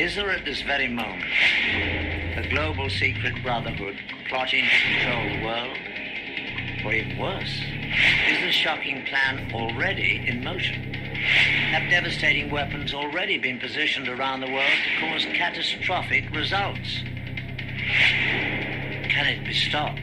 Is there at this very moment a global secret brotherhood plotting to control the world? Or even worse, is the shocking plan already in motion? Have devastating weapons already been positioned around the world to cause catastrophic results? Can it be stopped?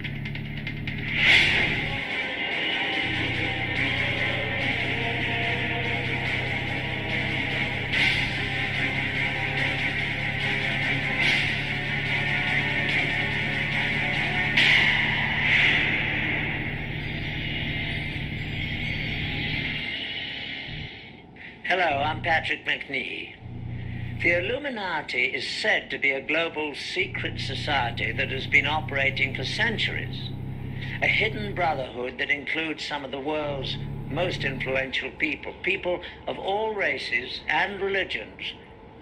Hello, I'm Patrick McNee. The Illuminati is said to be a global secret society that has been operating for centuries. A hidden brotherhood that includes some of the world's most influential people, people of all races and religions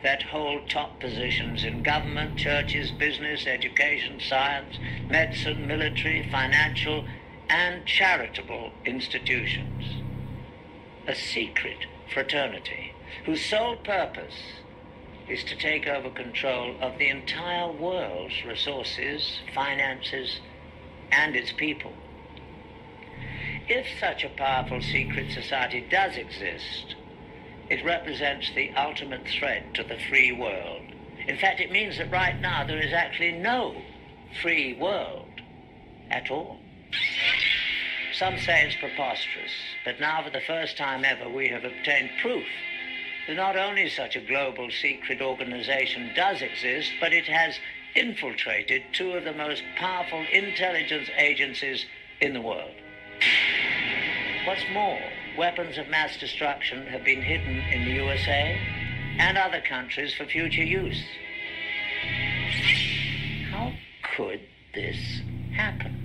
that hold top positions in government, churches, business, education, science, medicine, military, financial, and charitable institutions. A secret fraternity whose sole purpose is to take over control of the entire world's resources, finances, and its people. If such a powerful secret society does exist, it represents the ultimate threat to the free world. In fact, it means that right now there is actually no free world at all. Some say it's preposterous, but now for the first time ever we have obtained proof that not only such a global secret organization does exist, but it has infiltrated two of the most powerful intelligence agencies in the world. What's more, weapons of mass destruction have been hidden in the USA and other countries for future use. How could this happen?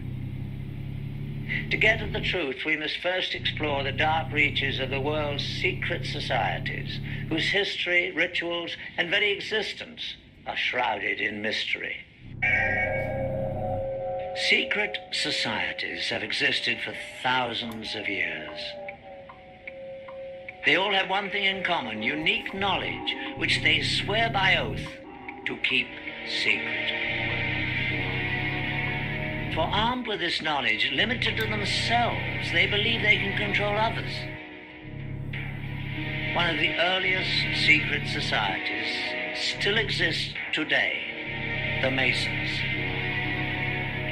To get at the truth, we must first explore the dark reaches of the world's secret societies, whose history, rituals, and very existence are shrouded in mystery. Secret societies have existed for thousands of years. They all have one thing in common: unique knowledge, which they swear by oath to keep secret. For armed with this knowledge, limited to themselves, they believe they can control others. One of the earliest secret societies still exists today, the Masons.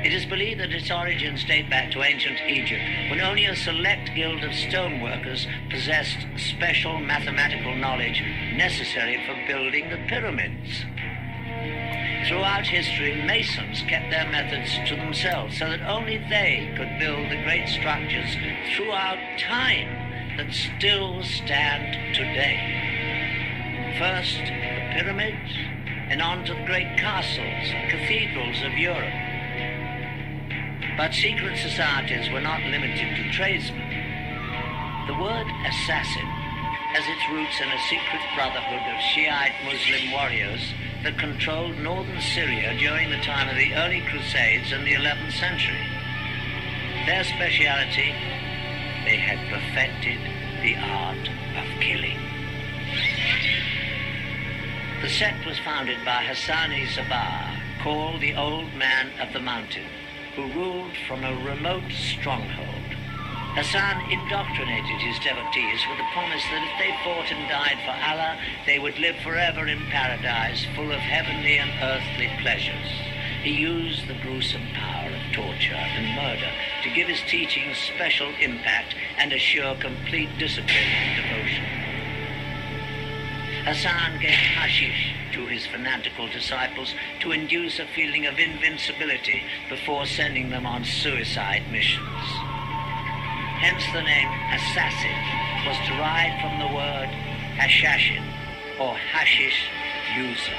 It is believed that its origins date back to ancient Egypt, when only a select guild of stoneworkers possessed special mathematical knowledge necessary for building the pyramids. Throughout history, Masons kept their methods to themselves so that only they could build the great structures throughout time that still stand today. First, the pyramids, and on to the great castles and cathedrals of Europe. But secret societies were not limited to tradesmen. The word assassin has its roots in a secret brotherhood of Shiite Muslim warriors that controlled northern Syria during the time of the early Crusades in the 11th century. Their speciality, they had perfected the art of killing. The sect was founded by Hassani Sabar, called the Old Man of the Mountain, who ruled from a remote stronghold. Hassan indoctrinated his devotees with the promise that if they fought and died for Allah, they would live forever in paradise, full of heavenly and earthly pleasures. He used the gruesome power of torture and murder to give his teachings special impact and assure complete discipline and devotion. Hassan gave hashish to his fanatical disciples to induce a feeling of invincibility before sending them on suicide missions. Hence the name assassin was derived from the word hashashin, or hashish user.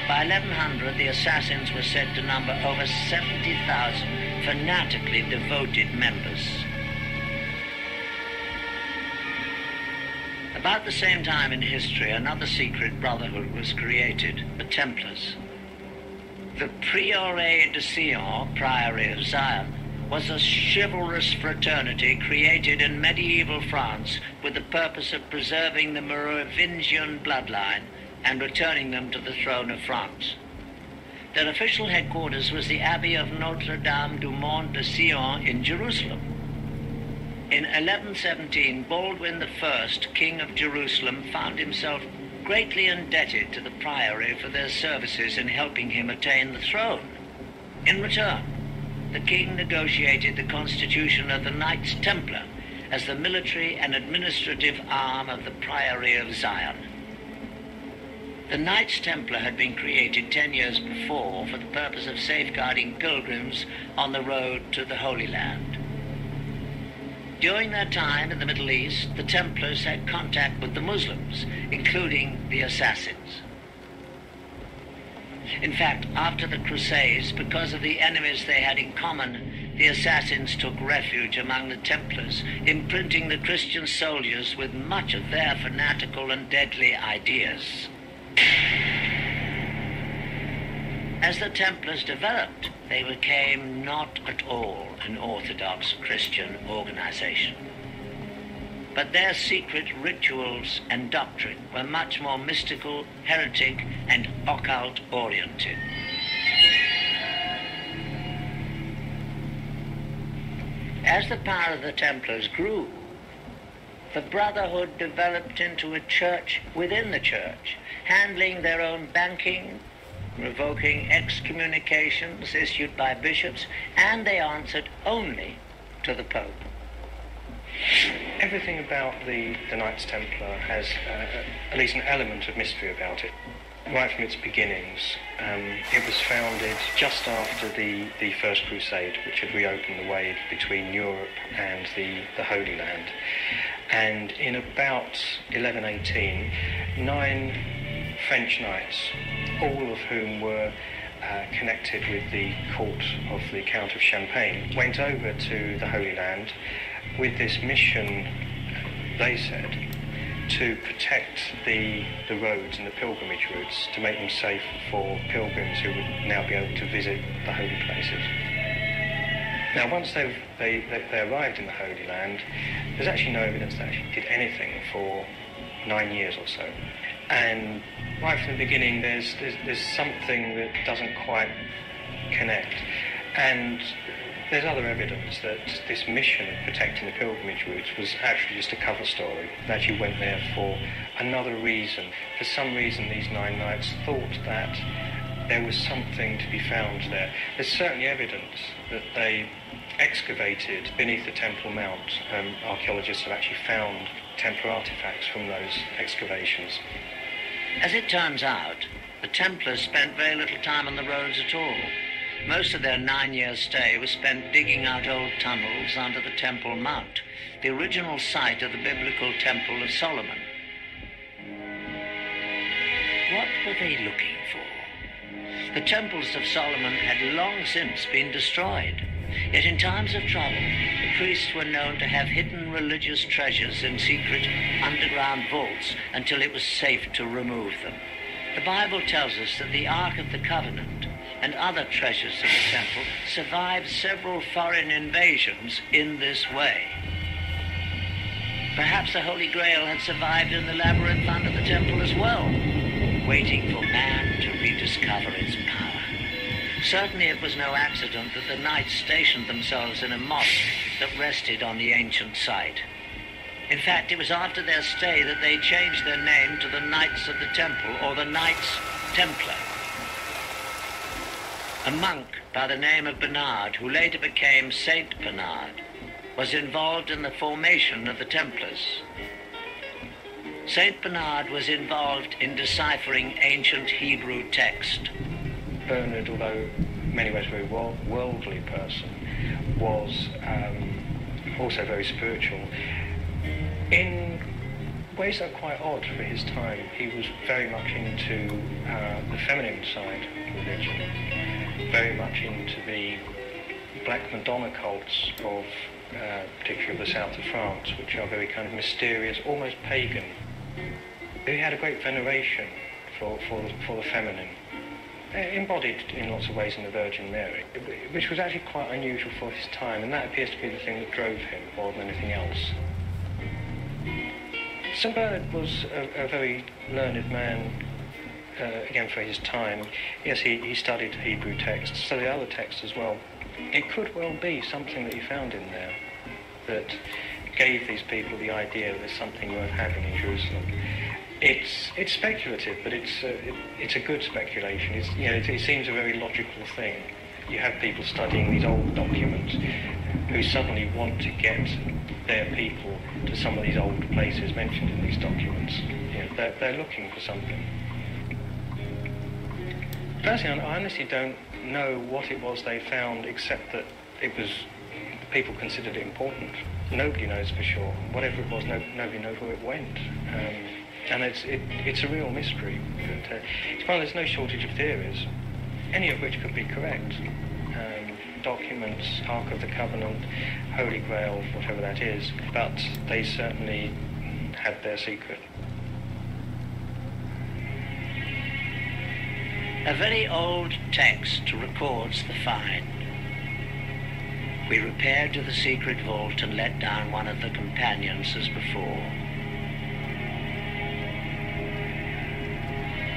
By 1100, the assassins were said to number over 70,000 fanatically devoted members. About the same time in history, another secret brotherhood was created, the Templars. The Prieuré de Sion, Priory of Zion, was a chivalrous fraternity created in medieval France with the purpose of preserving the Merovingian bloodline and returning them to the throne of France. Their official headquarters was the Abbey of Notre-Dame du Mont de Sion in Jerusalem. In 1117, Baldwin I, King of Jerusalem, found himself greatly indebted to the priory for their services in helping him attain the throne. In return, the king negotiated the constitution of the Knights Templar as the military and administrative arm of the Priory of Zion. The Knights Templar had been created 10 years before for the purpose of safeguarding pilgrims on the road to the Holy Land. During their time in the Middle East, the Templars had contact with the Muslims, including the Assassins. In fact, after the Crusades, because of the enemies they had in common, the Assassins took refuge among the Templars, imprinting the Christian soldiers with much of their fanatical and deadly ideas. As the Templars developed, they became not at all an orthodox Christian organization. But their secret rituals and doctrine were much more mystical, heretic, and occult-oriented. As the power of the Templars grew, the Brotherhood developed into a church within the church, handling their own banking, revoking excommunications issued by bishops, and they answered only to the Pope. Everything about the Knights Templar has at least an element of mystery about it. Right from its beginnings, it was founded just after the First Crusade, which had reopened the way between Europe and the Holy Land. And in about 1118, 9 French knights, all of whom were connected with the court of the Count of Champagne, went over to the Holy Land with this mission, they said, to protect the roads and the pilgrimage routes, to make them safe for pilgrims who would now be able to visit the holy places. Now, once they arrived in the Holy Land, there's actually no evidence they actually did anything for 9 years or so. And right from the beginning, there's something that doesn't quite connect. And there's other evidence that this mission of protecting the pilgrimage routes was actually just a cover story. They actually went there for another reason. For some reason, these 9 knights thought that there was something to be found there. There's certainly evidence that they excavated beneath the Temple Mount. Archaeologists have actually found Templar artifacts from those excavations. As it turns out, the Templars spent very little time on the roads at all. Most of their 9-year stay was spent digging out old tunnels under the Temple Mount, the original site of the biblical Temple of Solomon. What were they looking for? The temples of Solomon had long since been destroyed. Yet in times of trouble, the priests were known to have hidden religious treasures in secret underground vaults until it was safe to remove them. The Bible tells us that the Ark of the Covenant and other treasures of the temple survived several foreign invasions in this way. Perhaps the Holy Grail had survived in the labyrinth under the temple as well, waiting for man to rediscover its power. Certainly it was no accident that the knights stationed themselves in a mosque that rested on the ancient site. In fact, it was after their stay that they changed their name to the Knights of the Temple, or the Knights Templar. A monk by the name of Bernard, who later became Saint Bernard, was involved in the formation of the Templars. Saint Bernard was involved in deciphering ancient Hebrew text. Bernard, although in many ways a very worldly person, was also very spiritual. In ways that are quite odd for his time, he was very much into the feminine side of religion, very much into the Black Madonna cults of particularly of the south of France, which are very kind of mysterious, almost pagan. He had a great veneration for the feminine, embodied in lots of ways in the Virgin Mary, which was actually quite unusual for his time, and that appears to be the thing that drove him more than anything else. St. Bernard was a very learned man again for his time, yes, he studied Hebrew texts, studied other texts as well. It could well be something that he found in there that gave these people the idea that there's something worth having in Jerusalem. It's speculative, but it's a good speculation. It seems a very logical thing. You have people studying these old documents who suddenly want to get their people to some of these old places mentioned in these documents. They're looking for something. Personally, I honestly don't know what it was they found, except that people considered it important. Nobody knows for sure. Whatever it was, nobody knows where it went. And it's a real mystery. But, as far as there's no shortage of theories, any of which could be correct. Documents, Ark of the Covenant, Holy Grail, whatever that is, but they certainly had their secret. A very old text records the find. We repaired to the secret vault and let down one of the companions as before.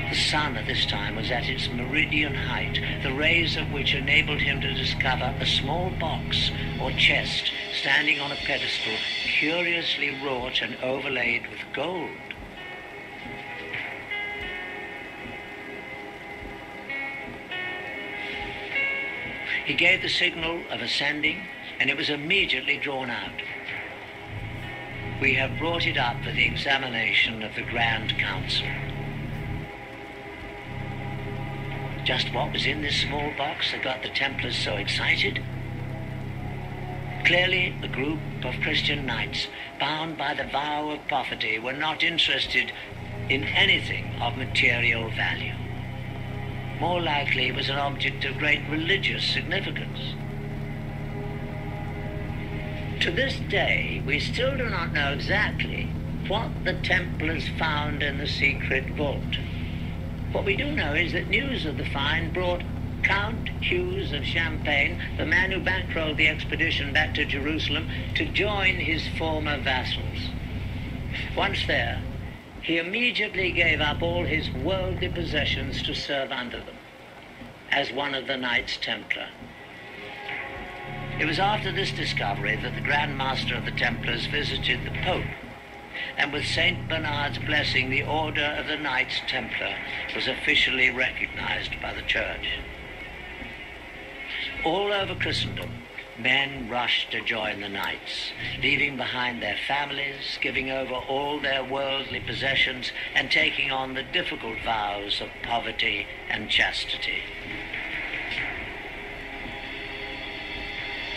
The sun at this time was at its meridian height, the rays of which enabled him to discover a small box or chest standing on a pedestal, curiously wrought and overlaid with gold. He gave the signal of ascending, and it was immediately drawn out. We have brought it up for the examination of the Grand Council. Just what was in this small box that got the Templars so excited? Clearly, a group of Christian knights, bound by the vow of poverty, were not interested in anything of material value. More likely, it was an object of great religious significance. To this day, we still do not know exactly what the Templars found in the secret vault. What we do know is that news of the find brought Count Hughes of Champagne, the man who bankrolled the expedition back to Jerusalem, to join his former vassals. Once there, he immediately gave up all his worldly possessions to serve under them, as one of the Knights Templar. It was after this discovery that the Grand Master of the Templars visited the Pope, and with St. Bernard's blessing, the Order of the Knights Templar was officially recognized by the Church. All over Christendom, men rushed to join the Knights, leaving behind their families, giving over all their worldly possessions, and taking on the difficult vows of poverty and chastity.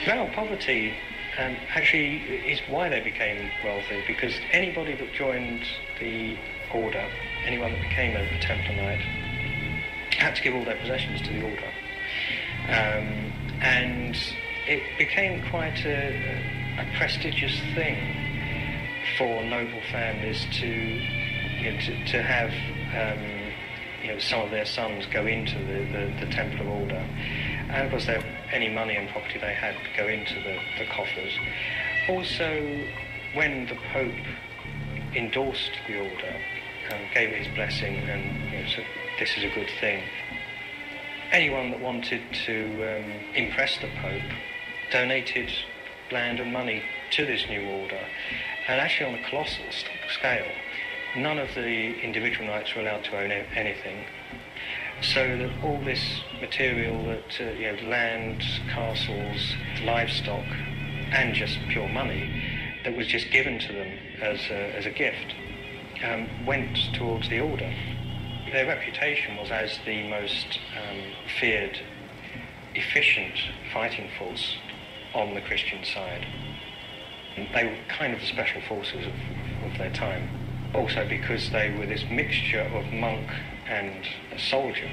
Now, poverty actually is why they became wealthy, because anybody that joined the order, anyone that became a Templar Knight, had to give all their possessions to the order. And it became quite a prestigious thing for noble families to have some of their sons go into the Templar order. And of course, any money and property they had would go into the coffers. Also, when the Pope endorsed the order, gave it his blessing, and said, this is a good thing, anyone that wanted to impress the Pope donated land and money to this new order. And actually, on a colossal scale, none of the individual knights were allowed to own anything. So that all this material, that land, castles, livestock, and just pure money that was just given to them as a gift, went towards the order. Their reputation was as the most feared, efficient fighting force on the Christian side. They were kind of the special forces of their time. Also because they were this mixture of monk and a soldier.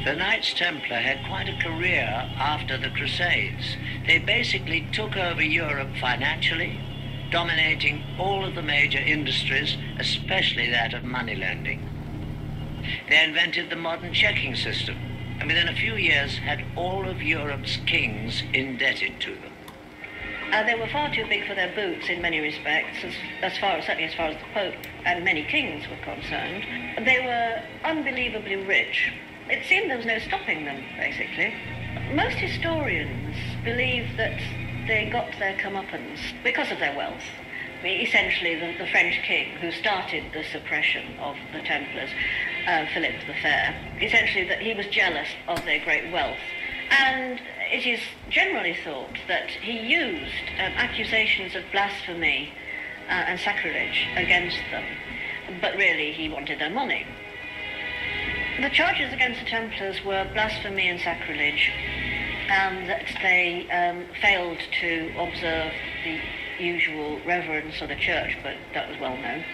The Knights Templar had quite a career after the Crusades. They basically took over Europe financially, dominating all of the major industries, especially that of money lending. They invented the modern checking system, and within a few years had all of Europe's kings indebted to them. They were far too big for their boots in many respects, certainly as far as the Pope and many kings were concerned. They were unbelievably rich. It seemed there was no stopping them, basically. Most historians believe that they got their comeuppance because of their wealth. I mean, essentially, the French king who started the suppression of the Templars, Philip the Fair, essentially that he was jealous of their great wealth. And it is generally thought that he used accusations of blasphemy and sacrilege against them, but really he wanted their money. The charges against the Templars were blasphemy and sacrilege, and that they failed to observe the usual reverence of the church, but that was well known.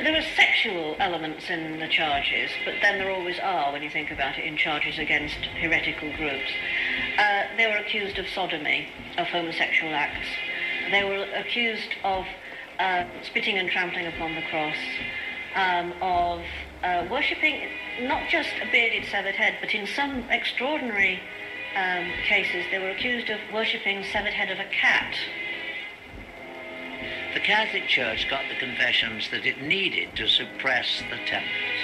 There were sexual elements in the charges, but then there always are when you think about it in charges against heretical groups. They were accused of sodomy, of homosexual acts. They were accused of spitting and trampling upon the cross, of worshipping not just a bearded severed head, but in some extraordinary cases they were accused of worshipping the severed head of a cat. The Catholic Church got the confessions that it needed to suppress the Templars.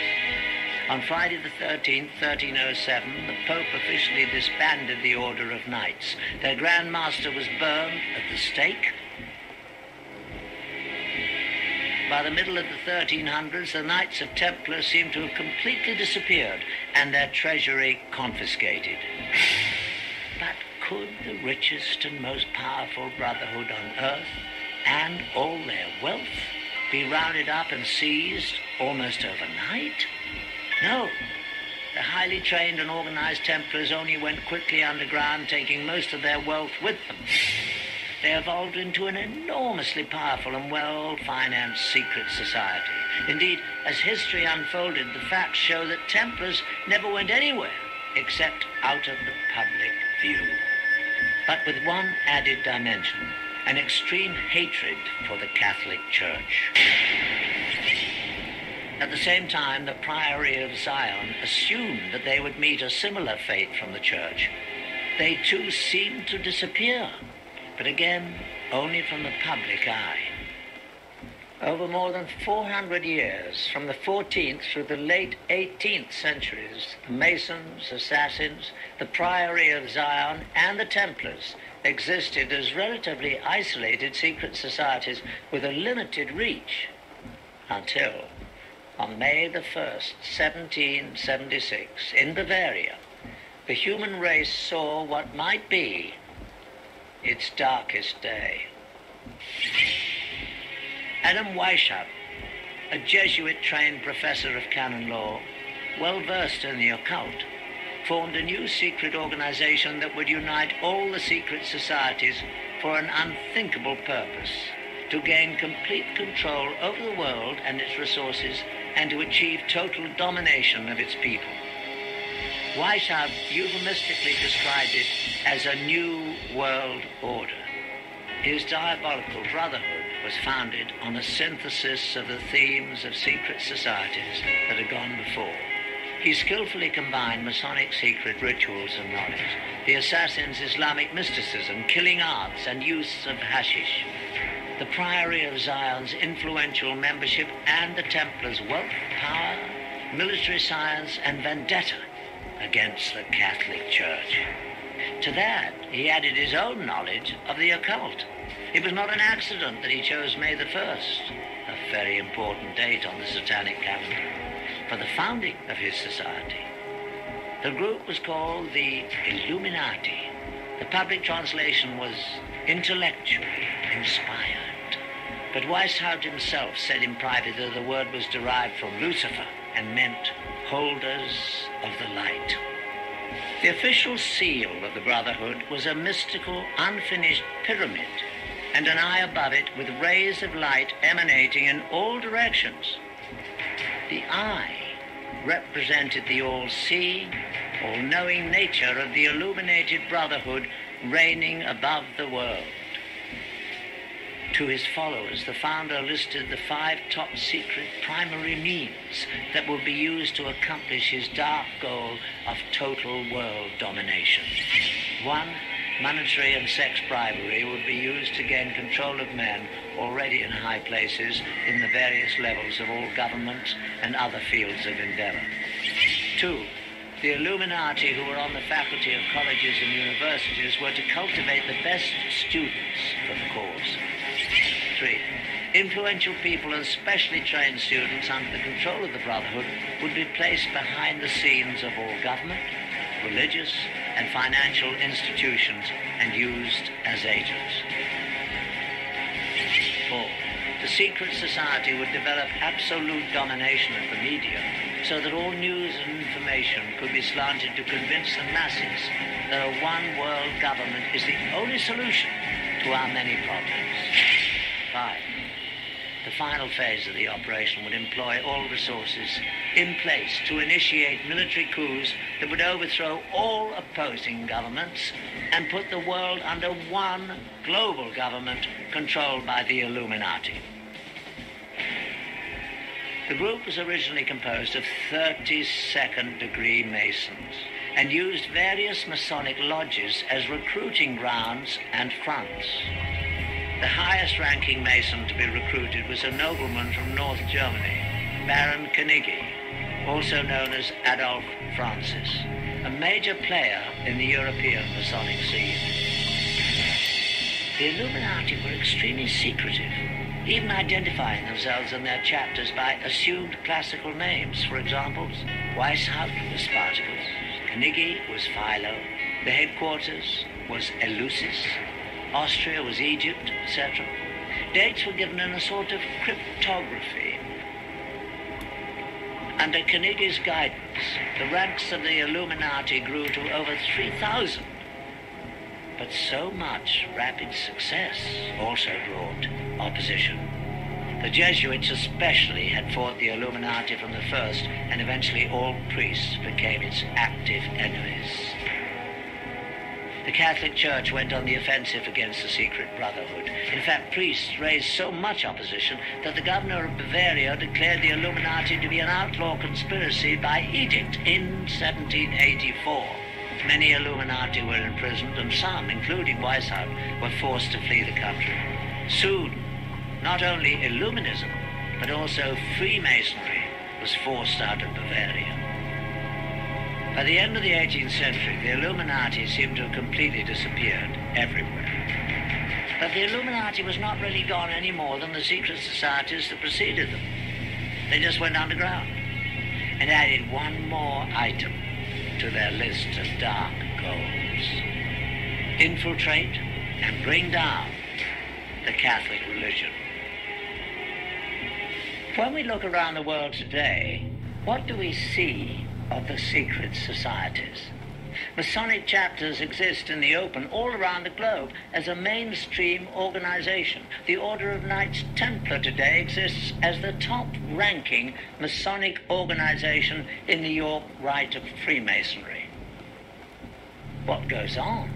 On Friday the 13th, 1307, the Pope officially disbanded the Order of Knights. Their Grand Master was burned at the stake. By the middle of the 1300s, the Knights of Templar seemed to have completely disappeared and their treasury confiscated. But could the richest and most powerful brotherhood on earth and all their wealth be rounded up and seized almost overnight? No. The highly trained and organized Templars only went quickly underground, taking most of their wealth with them. They evolved into an enormously powerful and well-financed secret society. Indeed, as history unfolded, the facts show that Templars never went anywhere except out of the public view. But with one added dimension: an extreme hatred for the Catholic Church. At the same time, the Priory of Zion assumed that they would meet a similar fate from the Church. They too seemed to disappear, but again, only from the public eye. Over more than 400 years, from the 14th through the late 18th centuries, the Masons, Assassins, the Priory of Zion, and the Templars existed as relatively isolated secret societies with a limited reach until, on May the 1st, 1776, in Bavaria, the human race saw what might be its darkest day. Adam Weishaupt, a Jesuit-trained professor of canon law, well-versed in the occult, formed a new secret organization that would unite all the secret societies for an unthinkable purpose: to gain complete control over the world and its resources and to achieve total domination of its people. Weishaupt euphemistically described it as a new world order. His diabolical brotherhood was founded on a synthesis of the themes of secret societies that had gone before. He skillfully combined Masonic secret rituals and knowledge, the Assassins' Islamic mysticism, killing arts, and use of hashish, the Priory of Zion's influential membership, and the Templars' wealth, power, military science, and vendetta against the Catholic Church. To that, he added his own knowledge of the occult. It was not an accident that he chose May the 1st, a very important date on the satanic calendar, for the founding of his society. The group was called the Illuminati. The public translation was intellectually inspired. But Weishaupt himself said in private that the word was derived from Lucifer and meant holders of the light. The official seal of the Brotherhood was a mystical, unfinished pyramid and an eye above it with rays of light emanating in all directions. The eye represented the all-seeing, all-knowing nature of the illuminated Brotherhood reigning above the world. To his followers, the founder listed the 5 top secret primary means that would be used to accomplish his dark goal of total world domination. 1. monetary and sex bribery would be used to gain control of men already in high places in the various levels of all governments and other fields of endeavor. 2. The Illuminati who were on the faculty of colleges and universities were to cultivate the best students for the cause. 3. Influential people and specially trained students under the control of the Brotherhood would be placed behind the scenes of all government, religious and financial institutions and used as agents. 4. The secret society would develop absolute domination of the media so that all news and information could be slanted to convince the masses that a one-world government is the only solution to our many problems. 5. The final phase of the operation would employ all resources in place to initiate military coups that would overthrow all opposing governments and put the world under one global government controlled by the Illuminati. The group was originally composed of 32nd-degree Masons and used various Masonic lodges as recruiting grounds and fronts. The highest-ranking Mason to be recruited was a nobleman from North Germany, Baron Carnegie, also known as Adolf Francis, a major player in the European Masonic scene. The Illuminati were extremely secretive, even identifying themselves and their chapters by assumed classical names. For example, Weishaupt was Spartacus, Carnegie was Philo, the headquarters was Eleusis, Austria was Egypt, etc. Dates were given in a sort of cryptography. Under Carnegie's guidance, the ranks of the Illuminati grew to over 3,000. But so much rapid success also brought opposition. The Jesuits especially had fought the Illuminati from the first, and eventually all priests became its active enemies. The Catholic Church went on the offensive against the secret brotherhood. In fact, priests raised so much opposition that the governor of Bavaria declared the Illuminati to be an outlaw conspiracy by edict in 1784. Many Illuminati were imprisoned, and some, including Weishaupt, were forced to flee the country. Soon, not only Illuminism, but also Freemasonry was forced out of Bavaria. By the end of the 18th century, the Illuminati seemed to have completely disappeared everywhere. But the Illuminati was not really gone any more than the secret societies that preceded them. They just went underground and added one more item to their list of dark goals: infiltrate and bring down the Catholic religion. When we look around the world today, what do we see of the secret societies? Masonic chapters exist in the open all around the globe as a mainstream organization. The Order of Knights Templar today exists as the top-ranking Masonic organization in the York Rite of Freemasonry. What goes on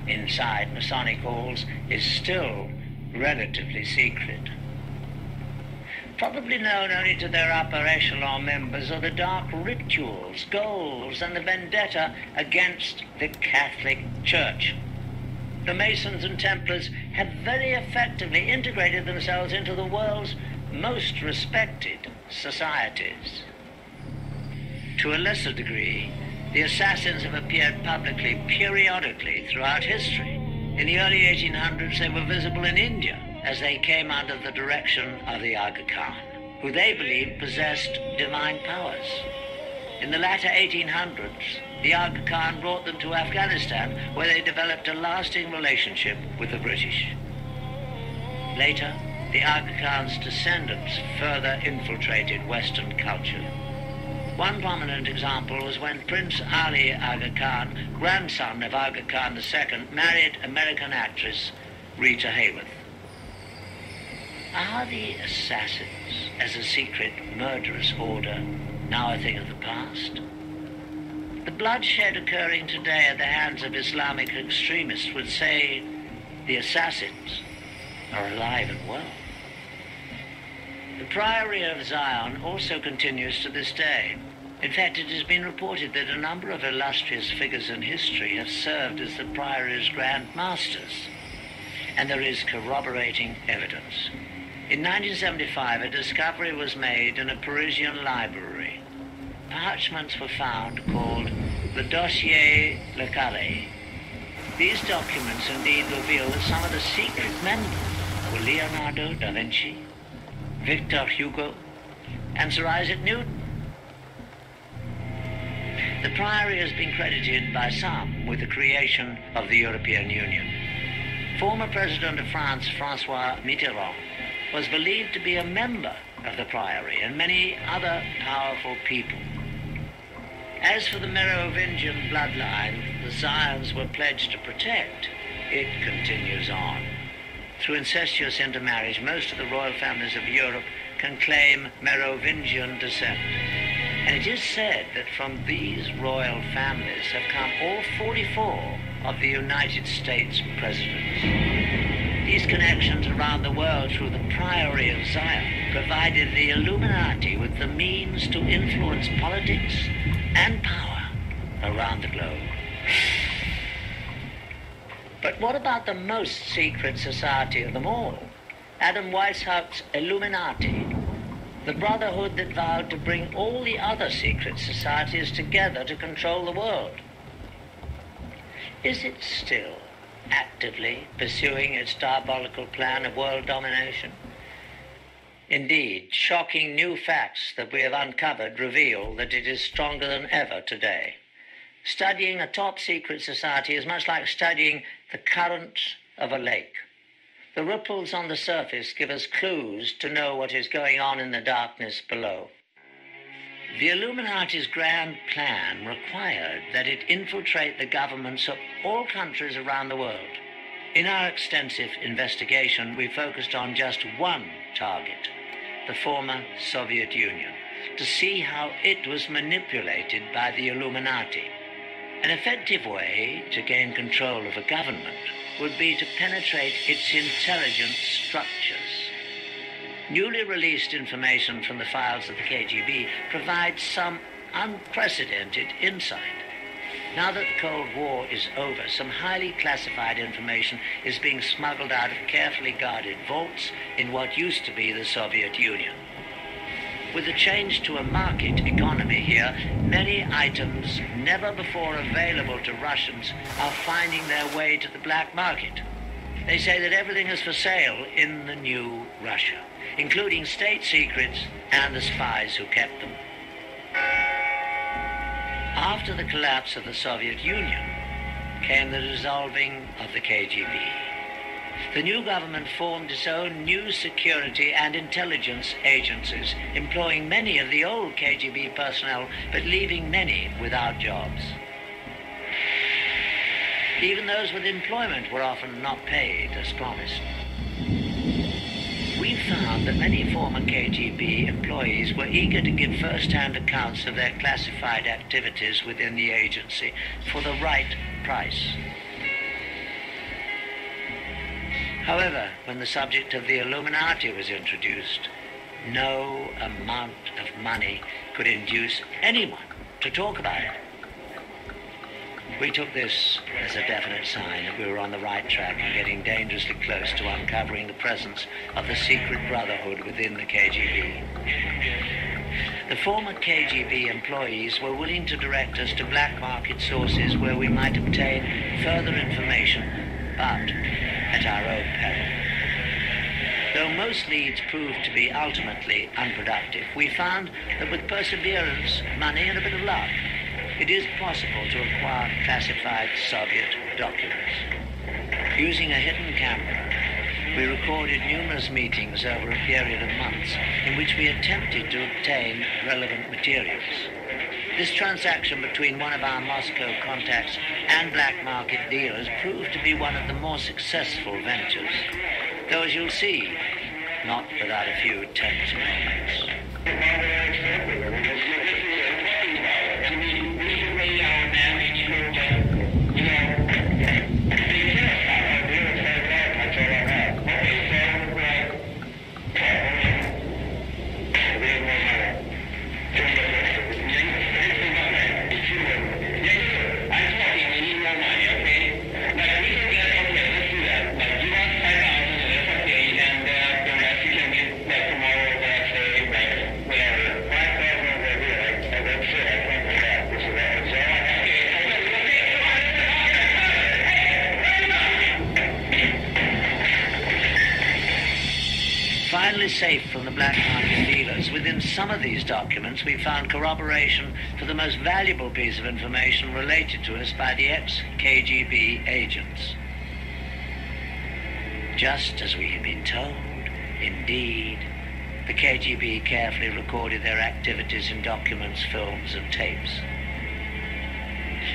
inside Masonic halls is still relatively secret. Probably known only to their upper echelon members are the dark rituals, goals, and the vendetta against the Catholic Church. The Masons and Templars have very effectively integrated themselves into the world's most respected societies. To a lesser degree, the assassins have appeared publicly periodically throughout history. In the early 1800s, they were visible in India as they came under the direction of the Aga Khan, who they believed possessed divine powers. In the latter 1800s, the Aga Khan brought them to Afghanistan, where they developed a lasting relationship with the British. Later, the Aga Khan's descendants further infiltrated Western culture. One prominent example was when Prince Ali Aga Khan, grandson of Aga Khan II, married American actress Rita Hayworth. Are the assassins, as a secret murderous order, now a thing of the past? The bloodshed occurring today at the hands of Islamic extremists would say the assassins are alive and well. The Priory of Zion also continues to this day. In fact, it has been reported that a number of illustrious figures in history have served as the Priory's Grand Masters, and there is corroborating evidence. In 1975, a discovery was made in a Parisian library. Parchments were found called the Dossier Le Carré. These documents indeed reveal that some of the secret members were Leonardo da Vinci, Victor Hugo, and Sir Isaac Newton. The Priory has been credited by some with the creation of the European Union. Former President of France, François Mitterrand, was believed to be a member of the Priory and many other powerful people. As for the Merovingian bloodline the scions were pledged to protect, it continues on. Through incestuous intermarriage, most of the royal families of Europe can claim Merovingian descent. And it is said that from these royal families have come all 44 of the United States presidents. These connections around the world through the Priory of Zion provided the Illuminati with the means to influence politics and power around the globe. But what about the most secret society of them all? Adam Weishaupt's Illuminati, the brotherhood that vowed to bring all the other secret societies together to control the world. Is it still actively pursuing its diabolical plan of world domination? Indeed, shocking new facts that we have uncovered reveal that it is stronger than ever today. Studying a top secret society is much like studying the current of a lake. The ripples on the surface give us clues to know what is going on in the darkness below. The Illuminati's grand plan required that it infiltrate the governments of all countries around the world. In our extensive investigation, we focused on just one target, the former Soviet Union, to see how it was manipulated by the Illuminati. An effective way to gain control of a government would be to penetrate its intelligence structures. Newly released information from the files of the KGB provides some unprecedented insight. Now that the Cold War is over, some highly classified information is being smuggled out of carefully guarded vaults in what used to be the Soviet Union. With the change to a market economy here, many items never before available to Russians are finding their way to the black market. They say that everything is for sale in the new Russia, including state secrets and the spies who kept them. After the collapse of the Soviet Union came the dissolving of the KGB. The new government formed its own new security and intelligence agencies, employing many of the old KGB personnel, but leaving many without jobs. Even those with employment were often not paid as promised. We found that many former KGB employees were eager to give first-hand accounts of their classified activities within the agency for the right price. However, when the subject of the Illuminati was introduced, no amount of money could induce anyone to talk about it. We took this as a definite sign that we were on the right track and getting dangerously close to uncovering the presence of the secret brotherhood within the KGB. The former KGB employees were willing to direct us to black market sources where we might obtain further information, but at our own peril. Though most leads proved to be ultimately unproductive, we found that with perseverance, money, and a bit of luck, it is possible to acquire classified Soviet documents. Using a hidden camera, we recorded numerous meetings over a period of months in which we attempted to obtain relevant materials. This transaction between one of our Moscow contacts and black market dealers proved to be one of the more successful ventures, though as you'll see, not without a few tense moments. the safe from the black market dealers, within some of these documents we found corroboration for the most valuable piece of information related to us by the ex-KGB agents. Just as we had been told, indeed, the KGB carefully recorded their activities in documents, films, and tapes.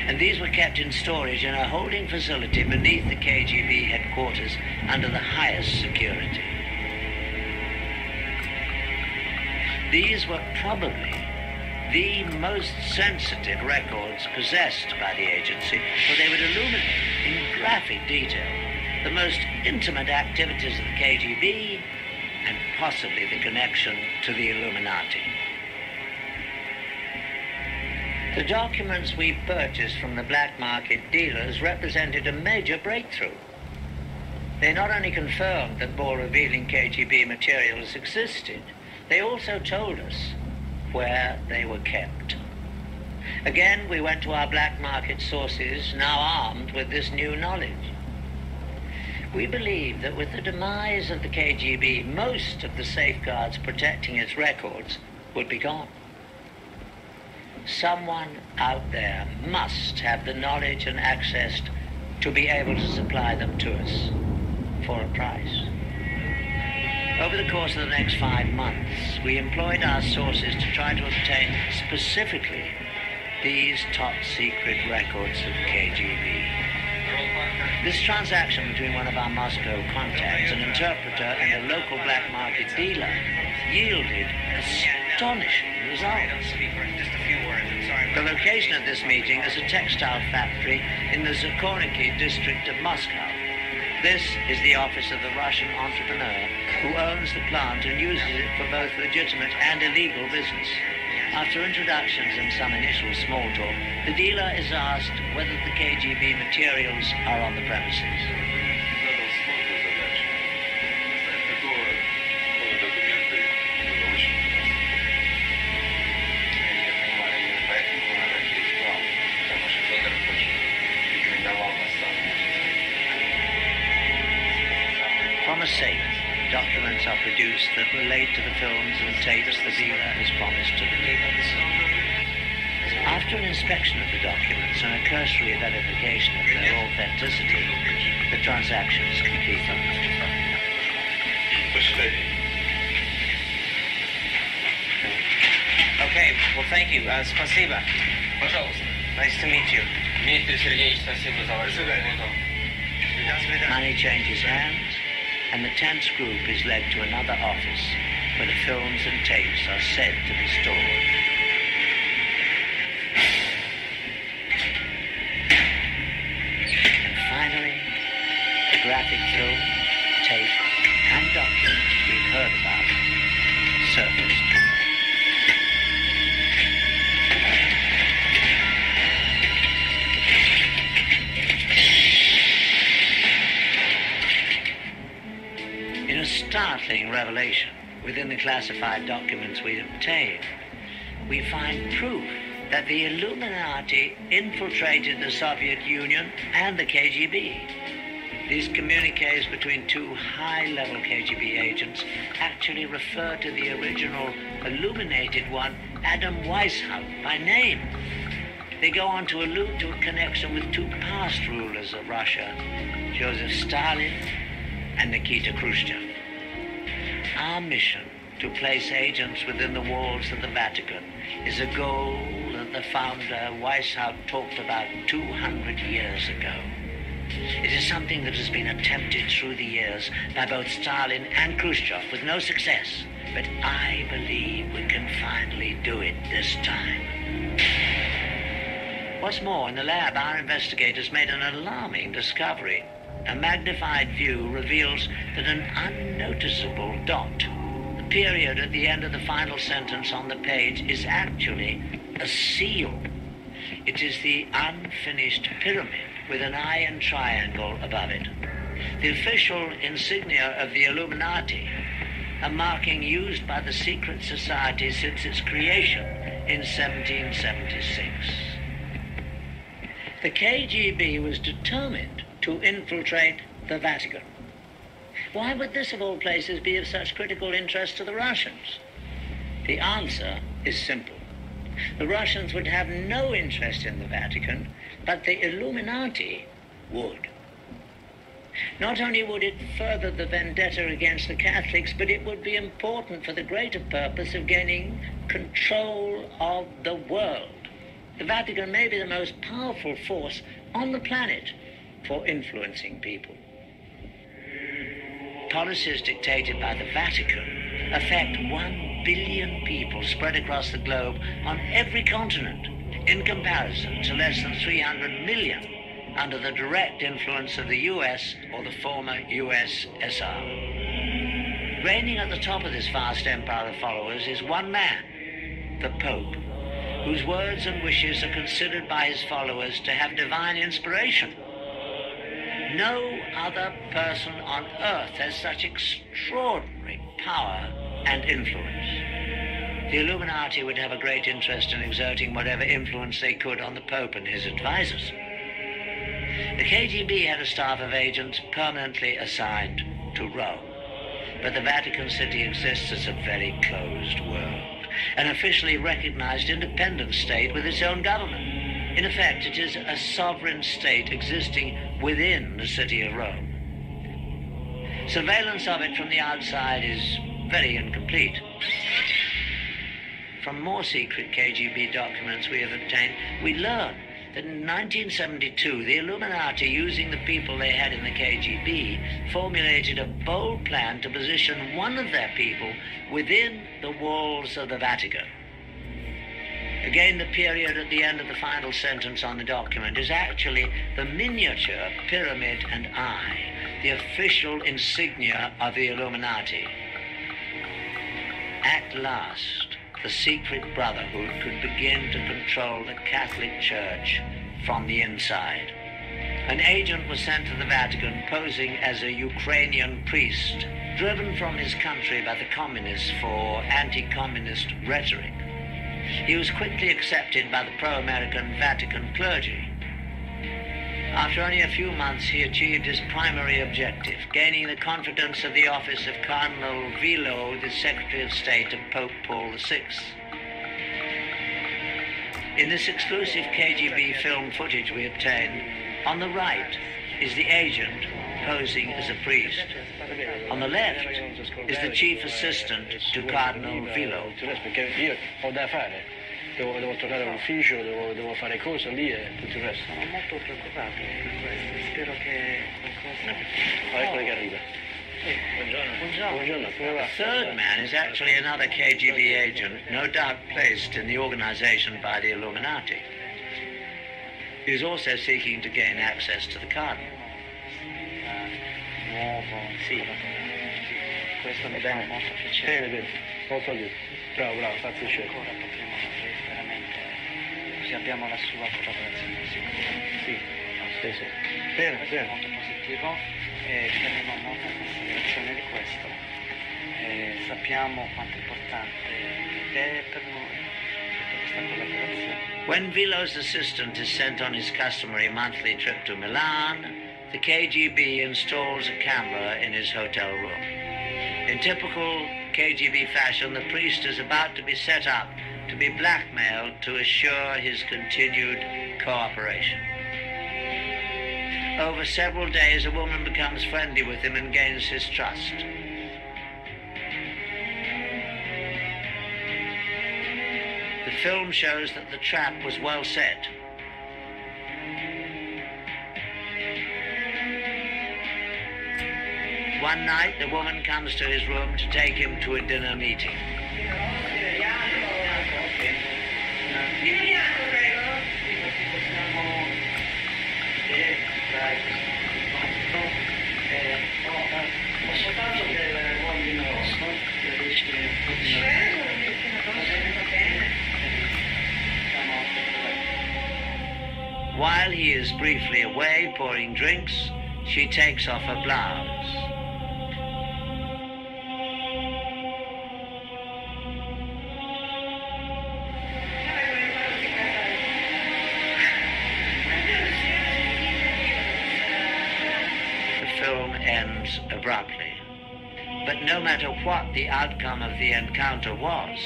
And these were kept in storage in a holding facility beneath the KGB headquarters under the highest security. These were probably the most sensitive records possessed by the agency, for they would illuminate in graphic detail the most intimate activities of the KGB and possibly the connection to the Illuminati. The documents we purchased from the black market dealers represented a major breakthrough. They not only confirmed that more revealing KGB materials existed, they also told us where they were kept. Again, we went to our black market sources, now armed with this new knowledge. We believe that with the demise of the KGB, most of the safeguards protecting its records would be gone. Someone out there must have the knowledge and access to be able to supply them to us for a price. Over the course of the next 5 months, we employed our sources to try to obtain specifically these top-secret records of the KGB. This transaction between one of our Moscow contacts, an interpreter, and a local black market dealer yielded astonishing results. The location of this meeting is a textile factory in the Zakorniki district of Moscow. This is the office of the Russian entrepreneur who owns the plant and uses it for both legitimate and illegal business. After introductions and some initial small talk, the dealer is asked whether the KGB materials are on the premises. From a safe, documents are produced that relate to the films and tapes the dealer has promised to the dealers. After an inspection of the documents and a cursory verification of their authenticity, the transaction is completed. Okay, well, thank you. Спасибо. Пожалуйста. Nice to meet you. Дмитрий Сергеевич, спасибо за вашу работу. Money changes hands, and the tense group is led to another office where the films and tapes are said to be stored. And finally, the graphic film, tape, and documents we've heard about surfaced. In a startling revelation within the classified documents we obtained, we find proof that the Illuminati infiltrated the Soviet Union and the KGB. These communiques between two high-level KGB agents actually refer to the original illuminated one, Adam Weishaupt, by name. They go on to allude to a connection with two past rulers of Russia, Joseph Stalin and Nikita Khrushchev. Our mission to place agents within the walls of the Vatican is a goal that the founder Weishaupt talked about 200 years ago. It is something that has been attempted through the years by both Stalin and Khrushchev with no success, but I believe we can finally do it this time. What's more, in the lab, our investigators made an alarming discovery. A magnified view reveals that an unnoticeable dot, the period at the end of the final sentence on the page, is actually a seal. It is the unfinished pyramid with an iron triangle above it. The official insignia of the Illuminati, a marking used by the secret society since its creation in 1776. The KGB was determined to infiltrate the Vatican. Why would this, of all places, be of such critical interest to the Russians? The answer is simple. The Russians would have no interest in the Vatican, but the Illuminati would. Not only would it further the vendetta against the Catholics, but it would be important for the greater purpose of gaining control of the world. The Vatican may be the most powerful force on the planet for influencing people. Policies dictated by the Vatican affect 1 billion people spread across the globe on every continent, in comparison to less than 300 million under the direct influence of the US or the former USSR. Reigning at the top of this vast empire of followers is one man, the Pope, whose words and wishes are considered by his followers to have divine inspiration. No other person on earth has such extraordinary power and influence. The Illuminati would have a great interest in exerting whatever influence they could on the Pope and his advisors. The KGB had a staff of agents permanently assigned to Rome, but the Vatican City exists as a very closed world, an officially recognized independent state with its own government. In effect, it is a sovereign state existing within the city of Rome. Surveillance of it from the outside is very incomplete. From more secret KGB documents we have obtained, we learn that in 1972, the Illuminati, using the people they had in the KGB, formulated a bold plan to position one of their people within the walls of the Vatican. Again, the period at the end of the final sentence on the document is actually the miniature pyramid and eye, the official insignia of the Illuminati. At last, the secret brotherhood could begin to control the Catholic Church from the inside. An agent was sent to the Vatican posing as a Ukrainian priest, driven from his country by the communists for anti-communist rhetoric. He was quickly accepted by the pro-American Vatican clergy. After only a few months, he achieved his primary objective, gaining the confidence of the office of Cardinal Vilo, the Secretary of State of Pope Paul VI. In this exclusive KGB film footage we obtained, on the right is the agent posing as a priest. On the left is the chief assistant to Cardinal Vilo. Devo tornare all'ufficio, devo fare cose lì e tutto il resto. Sono molto preoccupato per questo, spero che qualcosa... Ecco che arriva. Buongiorno, come va? The third man is actually another KGB agent, no doubt placed in the organization by the Illuminati. He is also seeking to gain access to the Cardinal. Nuovo, Sì. questo mi fa molto piacere. Bene, molto bene. Bravo, fatti piacere. Ancora potremo veramente, così abbiamo la sua collaborazione sicura. Sì. Bene. Molto positivo e prendiamo molta considerazione di questo. Sappiamo quanto è importante è per noi tutta questa collaborazione. When Vilo's assistant is sent on his customary monthly trip to Milan, the KGB installs a camera in his hotel room. In typical KGB fashion, the priest is about to be set up to be blackmailed to assure his continued cooperation. Over several days, a woman becomes friendly with him and gains his trust. The film shows that the trap was well set. One night, the woman comes to his room to take him to a dinner meeting. While he is briefly away pouring drinks, she takes off her blouse. The film ends abruptly. But no matter what the outcome of the encounter was,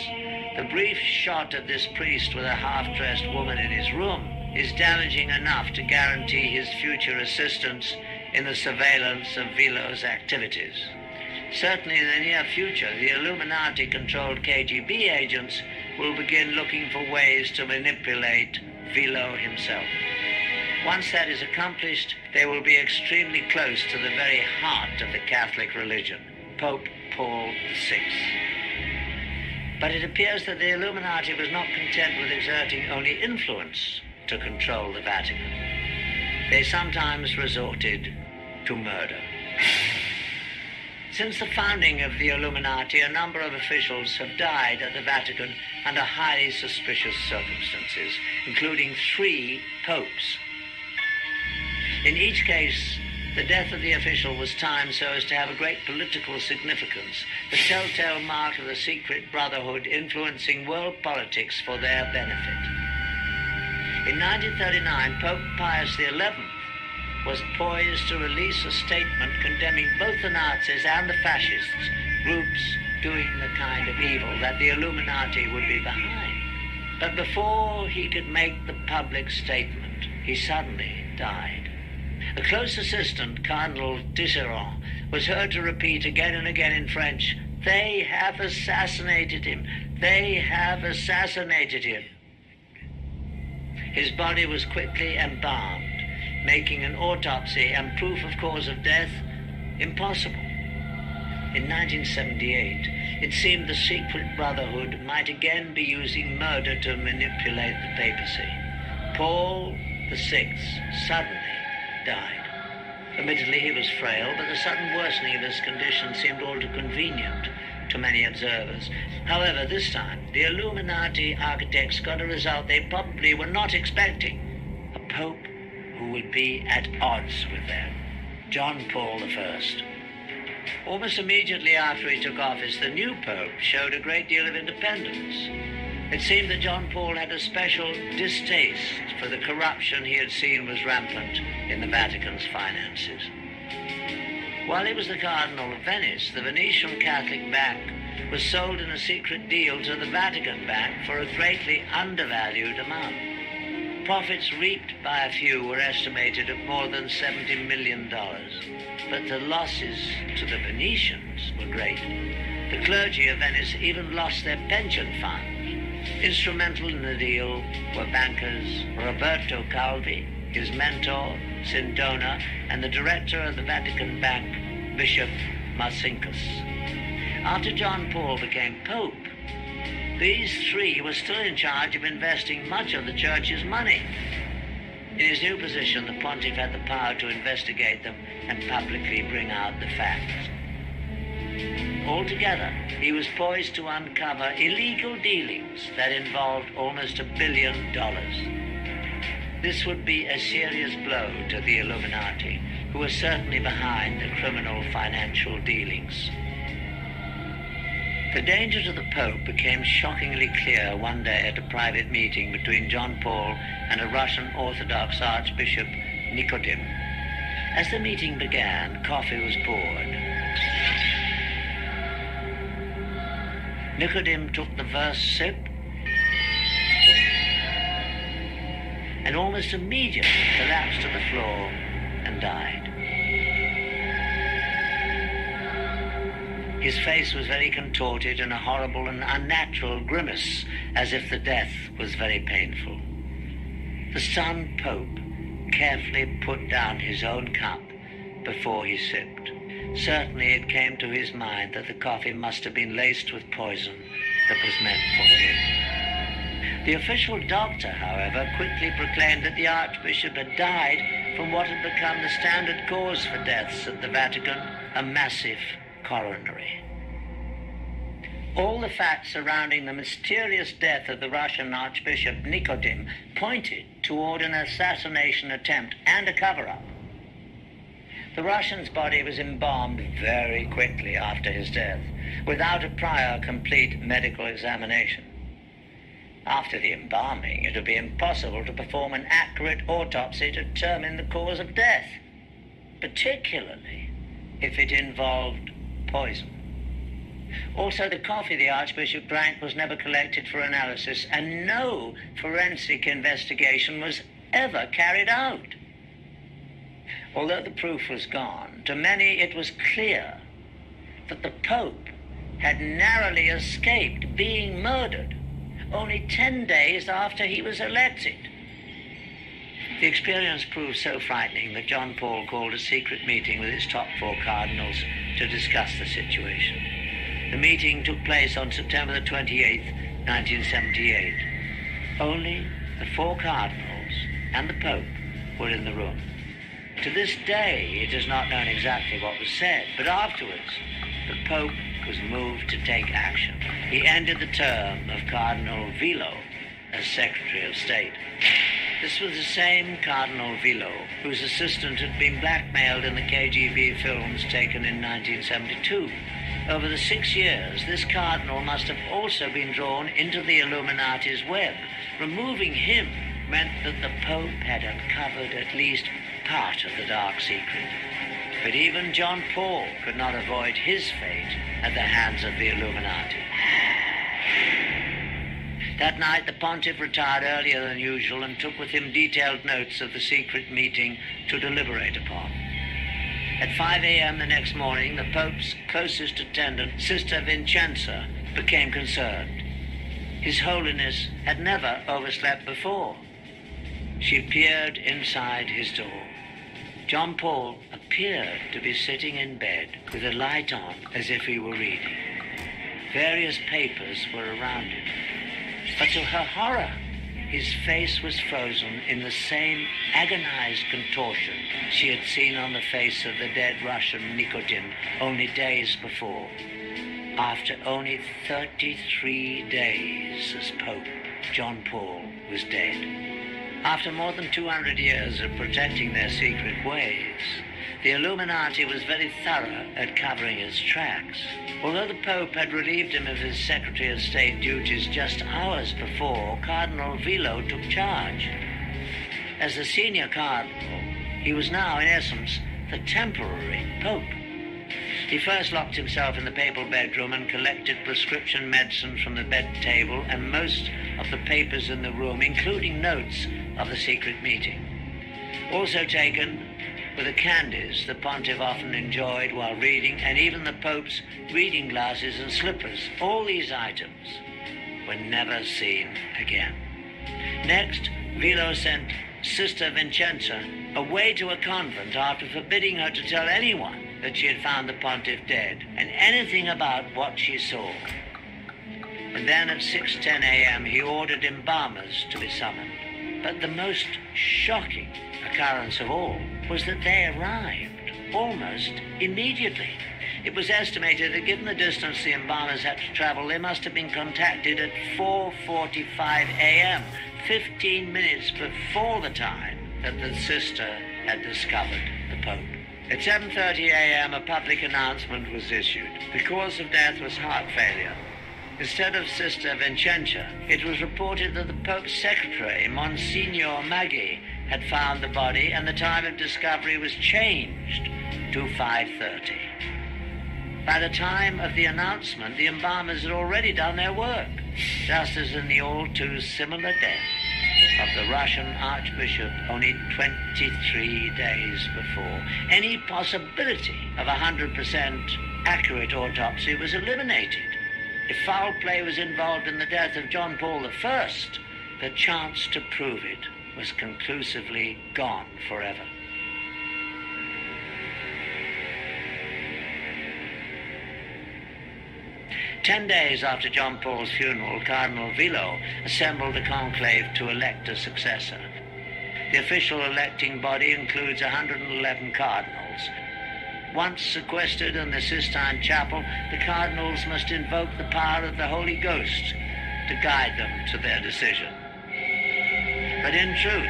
the brief shot of this priest with a half-dressed woman in his room is damaging enough to guarantee his future assistance in the surveillance of Vilo's activities. Certainly in the near future, the Illuminati-controlled KGB agents will begin looking for ways to manipulate Vilo himself. Once that is accomplished, they will be extremely close to the very heart of the Catholic religion, Pope Paul VI. But it appears that the Illuminati was not content with exerting only influence to control the Vatican. They sometimes resorted to murder. Since the founding of the Illuminati, a number of officials have died at the Vatican under highly suspicious circumstances, including 3 popes. In each case, the death of the official was timed so as to have a great political significance, the telltale mark of the secret brotherhood influencing world politics for their benefit. In 1939, Pope Pius XI was poised to release a statement condemning both the Nazis and the fascists, groups doing the kind of evil that the Illuminati would be behind. But before he could make the public statement, he suddenly died. A close assistant, Cardinal Tisserand, was heard to repeat again and again in French, "They have assassinated him. They have assassinated him." His body was quickly embalmed, making an autopsy and proof of cause of death impossible. In 1978, it seemed the secret brotherhood might again be using murder to manipulate the papacy. Paul VI suddenly died. Admittedly, he was frail, but the sudden worsening of his condition seemed all too convenient to many observers. However, this time, the Illuminati architects got a result they probably were not expecting: a pope who would be at odds with them, John Paul I. Almost immediately after he took office, the new pope showed a great deal of independence. It seemed that John Paul had a special distaste for the corruption he had seen was rampant in the Vatican's finances. While he was the Cardinal of Venice, the Venetian Catholic Bank was sold in a secret deal to the Vatican Bank for a greatly undervalued amount. Profits reaped by a few were estimated at more than $70 million, but the losses to the Venetians were great. The clergy of Venice even lost their pension funds. Instrumental in the deal were bankers Roberto Calvi, his mentor Sindona, and the director of the Vatican Bank, Bishop Marcinkus. After John Paul became Pope, these 3 were still in charge of investing much of the church's money. In his new position, the pontiff had the power to investigate them and publicly bring out the facts. Altogether, he was poised to uncover illegal dealings that involved almost $1 billion. This would be a serious blow to the Illuminati, who were certainly behind the criminal financial dealings. The danger to the Pope became shockingly clear one day at a private meeting between John Paul and a Russian Orthodox Archbishop Nicodim. As the meeting began, coffee was poured. Nicodim took the first sip and almost immediately collapsed to the floor and died. His face was very contorted in a horrible and unnatural grimace, as if the death was very painful. The son Pope carefully put down his own cup before he sipped. Certainly it came to his mind that the coffee must have been laced with poison that was meant for him. The official doctor, however, quickly proclaimed that the Archbishop had died from what had become the standard cause for deaths at the Vatican, a massive coronary. All the facts surrounding the mysterious death of the Russian Archbishop Nicodim pointed toward an assassination attempt and a cover-up. The Russian's body was embalmed very quickly after his death, without a prior complete medical examination. After the embalming, it would be impossible to perform an accurate autopsy to determine the cause of death, particularly if it involved poison. Also, the coffee the Archbishop drank was never collected for analysis, and no forensic investigation was ever carried out. Although the proof was gone, to many it was clear that the Pope had narrowly escaped being murdered only 10 days after he was elected. The experience proved so frightening that John Paul called a secret meeting with his top 4 cardinals to discuss the situation. The meeting took place on September the 28th, 1978. Only the 4 cardinals and the Pope were in the room. To this day, it is not known exactly what was said, but afterwards, the Pope was moved to take action. He ended the term of Cardinal Vilo as Secretary of State. This was the same Cardinal Vilo whose assistant had been blackmailed in the KGB films taken in 1972. Over the 6 years, this cardinal must have also been drawn into the Illuminati's web. Removing him meant that the Pope had uncovered at least part of the dark secret. But even John Paul could not avoid his fate at the hands of the Illuminati. That night, the pontiff retired earlier than usual and took with him detailed notes of the secret meeting to deliberate upon. At 5 a.m. the next morning, the Pope's closest attendant, Sister Vincenza, became concerned. His Holiness had never overslept before. She peered inside his door. John Paul appeared to be sitting in bed with a light on as if he were reading. Various papers were around him. But to her horror, his face was frozen in the same agonized contortion she had seen on the face of the dead Russian Nikotin only days before. After only 33 days as Pope, John Paul was dead. After more than 200 years of protecting their secret ways, the Illuminati was very thorough at covering its tracks. Although the Pope had relieved him of his Secretary of State duties just hours before, Cardinal Vilo took charge. As the senior cardinal, he was now, in essence, the temporary Pope. He first locked himself in the papal bedroom and collected prescription medicine from the bed table and most of the papers in the room, including notes of the secret meeting. Also taken were the candies the pontiff often enjoyed while reading, and even the Pope's reading glasses and slippers. All these items were never seen again. Next, Vilo sent Sister Vincenza away to a convent after forbidding her to tell anyone that she had found the pontiff dead and anything about what she saw. And then at 6:10 a.m. he ordered embalmers to be summoned. But the most shocking occurrence of all was that they arrived almost immediately. It was estimated that given the distance the embalmers had to travel, they must have been contacted at 4:45 a.m., 15 minutes before the time that the sister had discovered the Pope. At 7:30 a.m., a public announcement was issued. The cause of death was heart failure. Instead of Sister Vincenza, it was reported that the Pope's secretary, Monsignor Maggi, had found the body, and the time of discovery was changed to 5:30. By the time of the announcement, the embalmers had already done their work, just as in the all too similar death of the Russian Archbishop only 23 days before. Any possibility of 100% accurate autopsy was eliminated. If foul play was involved in the death of John Paul I, the chance to prove it was conclusively gone forever. Ten days after John Paul's funeral, Cardinal Vilo assembled a conclave to elect a successor. The official electing body includes 111 cardinals. Once sequestered in the Sistine Chapel, the cardinals must invoke the power of the Holy Ghost to guide them to their decision. But in truth,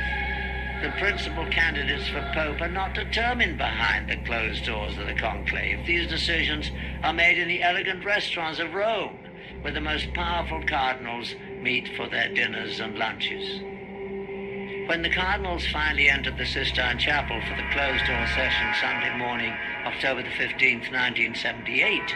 the principal candidates for Pope are not determined behind the closed doors of the conclave. These decisions are made in the elegant restaurants of Rome, where the most powerful cardinals meet for their dinners and lunches. When the cardinals finally entered the Sistine Chapel for the closed-door session Sunday morning, October the 15th, 1978,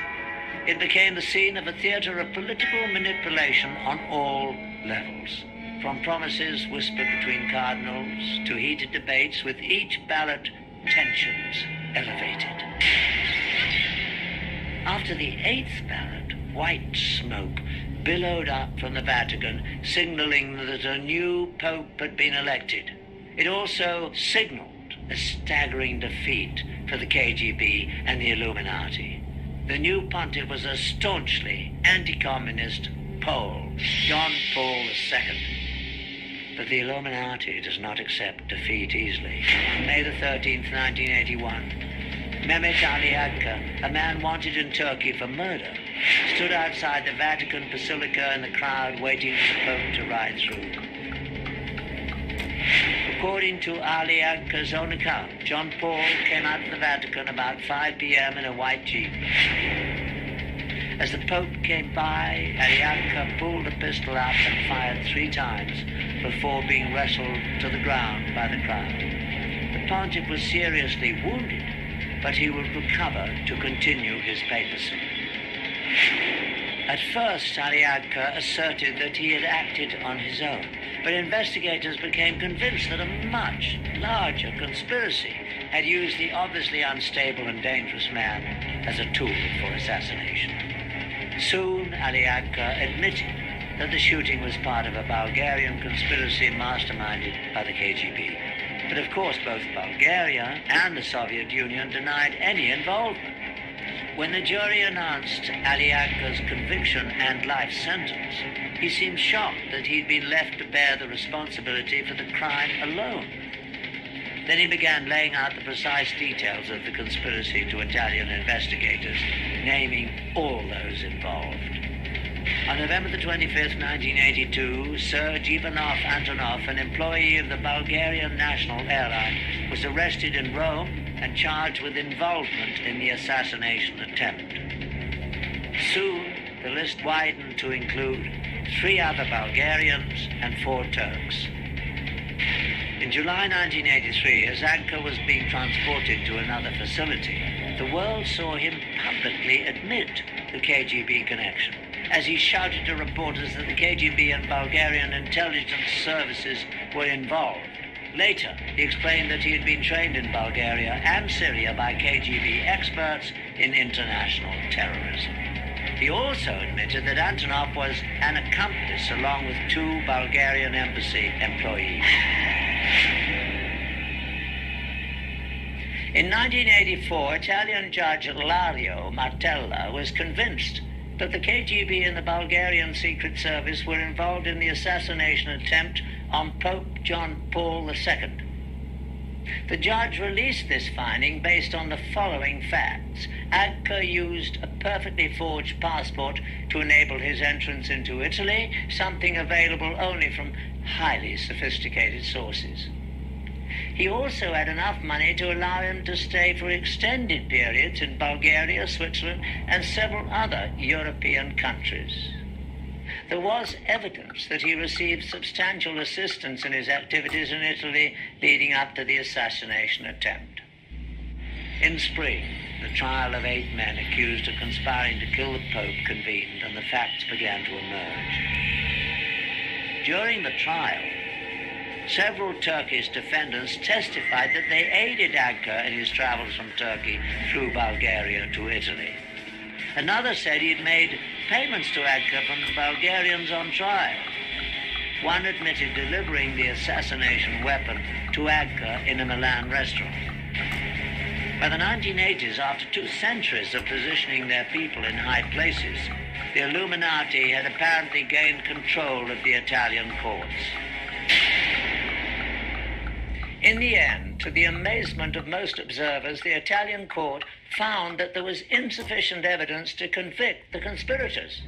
It became the scene of a theater of political manipulation on all levels, from promises whispered between cardinals to heated debates, with each ballot tensions elevated. After the 8th ballot, white smoke billowed up from the Vatican, signaling that a new pope had been elected. It also signaled a staggering defeat for the KGB and the Illuminati. The new pontiff was a staunchly anti-communist Pole, John Paul II. But the Illuminati does not accept defeat easily. On May the 13th, 1981, Mehmet Ali Agca, a man wanted in Turkey for murder, stood outside the Vatican Basilica in the crowd waiting for the Pope to ride through. According to Ali Agca's own account, John Paul came out of the Vatican about 5 p.m. in a white Jeep. As the Pope came by, Ali Agca pulled a pistol out and fired 3 times before being wrestled to the ground by the crowd. The pontiff was seriously wounded, but he would recover to continue his papacy. At first, Ali Agca asserted that he had acted on his own, but investigators became convinced that a much larger conspiracy had used the obviously unstable and dangerous man as a tool for assassination. Soon, Ali Agca admitted that the shooting was part of a Bulgarian conspiracy masterminded by the KGB. But of course, both Bulgaria and the Soviet Union denied any involvement. When the jury announced Ali Agca's conviction and life sentence, he seemed shocked that he'd been left to bear the responsibility for the crime alone. Then he began laying out the precise details of the conspiracy to Italian investigators, naming all those involved. On November the 25th, 1982, Serge Ivanov Antonov, an employee of the Bulgarian National Airline, was arrested in Rome and charged with involvement in the assassination attempt. Soon, the list widened to include 3 other Bulgarians and 4 Turks. In July 1983, as Agca was being transported to another facility, the world saw him publicly admit the KGB connection, as he shouted to reporters that the KGB and Bulgarian intelligence services were involved. Later, he explained that he had been trained in Bulgaria and Syria by KGB experts in international terrorism. He also admitted that Antonov was an accomplice along with 2 Bulgarian embassy employees. In 1984, Italian judge Lario Martella was convinced that the KGB and the Bulgarian Secret Service were involved in the assassination attempt on Pope John Paul II. The judge released this finding based on the following facts. Agca used a perfectly forged passport to enable his entrance into Italy, something available only from highly sophisticated sources. He also had enough money to allow him to stay for extended periods in Bulgaria, Switzerland, and several other European countries. There was evidence that he received substantial assistance in his activities in Italy leading up to the assassination attempt. In spring, the trial of 8 men accused of conspiring to kill the Pope convened, and the facts began to emerge. During the trial, several Turkish defendants testified that they aided Agca in his travels from Turkey through Bulgaria to Italy. Another said he'd made payments to Agca from the Bulgarians on trial. One admitted delivering the assassination weapon to Agca in a Milan restaurant. By the 1980s, after 2 centuries of positioning their people in high places, the Illuminati had apparently gained control of the Italian courts. In the end, to the amazement of most observers, the Italian court found that there was insufficient evidence to convict the conspirators.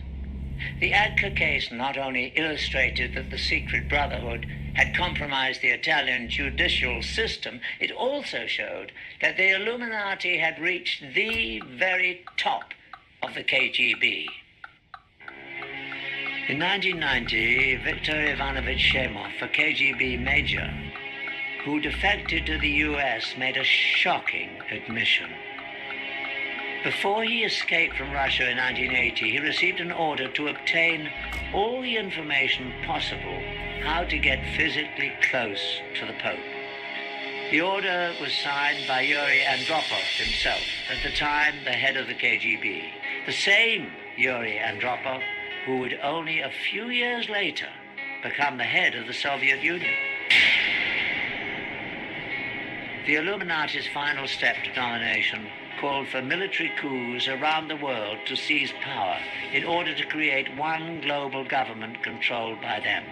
The Agca case not only illustrated that the secret brotherhood had compromised the Italian judicial system, it also showed that the Illuminati had reached the very top of the KGB. In 1990, Viktor Ivanovich Shemov, a KGB major who defected to the U.S., made a shocking admission. Before he escaped from Russia in 1980, he received an order to obtain all the information possible how to get physically close to the Pope. The order was signed by Yuri Andropov himself, at the time the head of the KGB, the same Yuri Andropov who would only a few years later become the head of the Soviet Union. The Illuminati's final step to domination called for military coups around the world to seize power in order to create one global government controlled by them.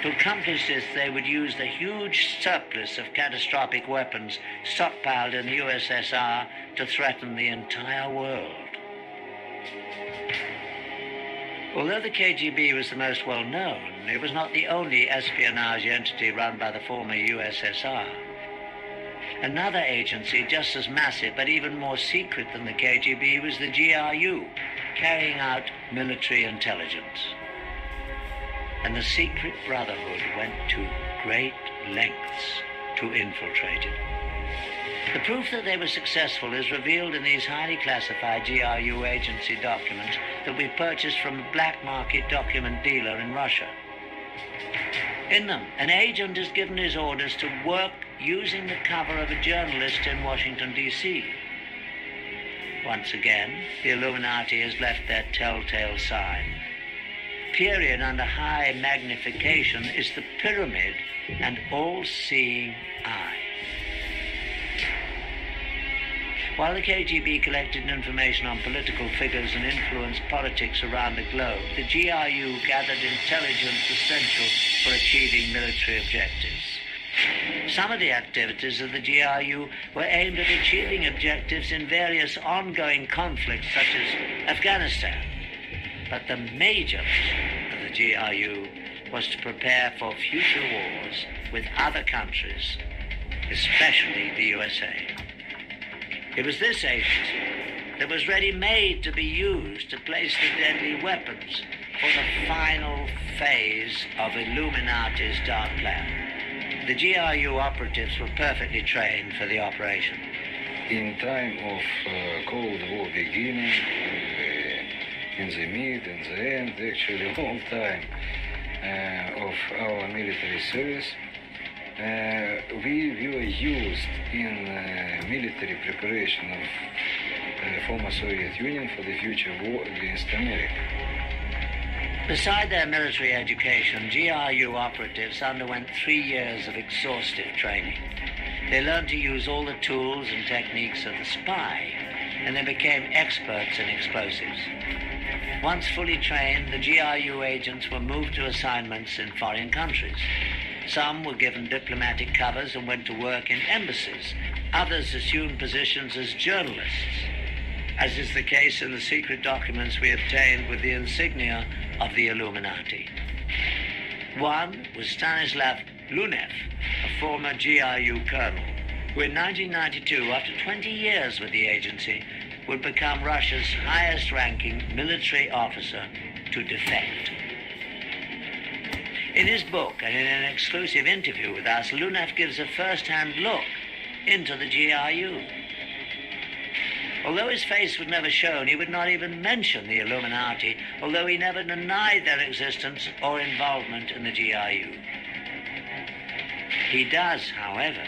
To accomplish this, they would use the huge surplus of catastrophic weapons stockpiled in the USSR to threaten the entire world. Although the KGB was the most well-known, it was not the only espionage entity run by the former USSR. Another agency just as massive but even more secret than the KGB was the GRU, carrying out military intelligence. And the secret brotherhood went to great lengths to infiltrate it. The proof that they were successful is revealed in these highly classified GRU agency documents that we purchased from a black market document dealer in Russia. In them, an agent is given his orders to work using the cover of a journalist in Washington, D.C. Once again, the Illuminati has left their telltale sign. Peering under high magnification is the pyramid and all-seeing eye. While the KGB collected information on political figures and influenced politics around the globe, the GRU gathered intelligence essential for achieving military objectives. Some of the activities of the GRU were aimed at achieving objectives in various ongoing conflicts, such as Afghanistan. But the major mission of the GRU was to prepare for future wars with other countries, especially the USA. It was this agency that was ready-made to be used to place the deadly weapons for the final phase of Illuminati's dark plan. The GRU operatives were perfectly trained for the operation. In time of Cold War beginning, in the mid, in the end, actually all time of our military service, we were used in military preparation of the former Soviet Union for the future war against America. Beside their military education, GRU operatives underwent 3 years of exhaustive training. They learned to use all the tools and techniques of the spy, and they became experts in explosives. Once fully trained, the GRU agents were moved to assignments in foreign countries. Some were given diplomatic covers and went to work in embassies. Others assumed positions as journalists, as is the case in the secret documents we obtained with the insignia of the Illuminati. One was Stanislav Lunev, a former GRU colonel, who in 1992, after 20 years with the agency, would become Russia's highest-ranking military officer to defect. In his book and in an exclusive interview with us, Lunev gives a first-hand look into the GRU. Although his face was never shown, he would not even mention the Illuminati, although he never denied their existence or involvement in the GRU. He does, however,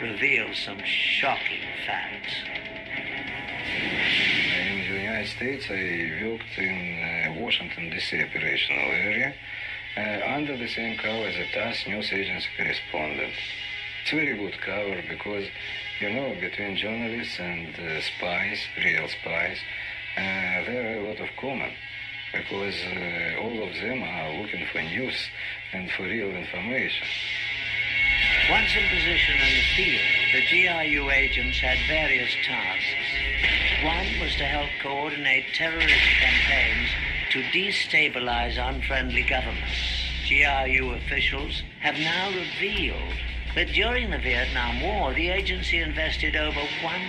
reveal some shocking facts. In the United States, I worked in Washington, D.C. operational area under the same cover as a TASS news agency correspondent. It's very good cover because, you know, between journalists and spies, real spies, there are a lot of common because all of them are looking for news and for real information. Once in position in the field, the GRU agents had various tasks. One was to help coordinate terrorist campaigns to destabilize unfriendly governments. GRU officials have now revealed that during the Vietnam War, the agency invested over $1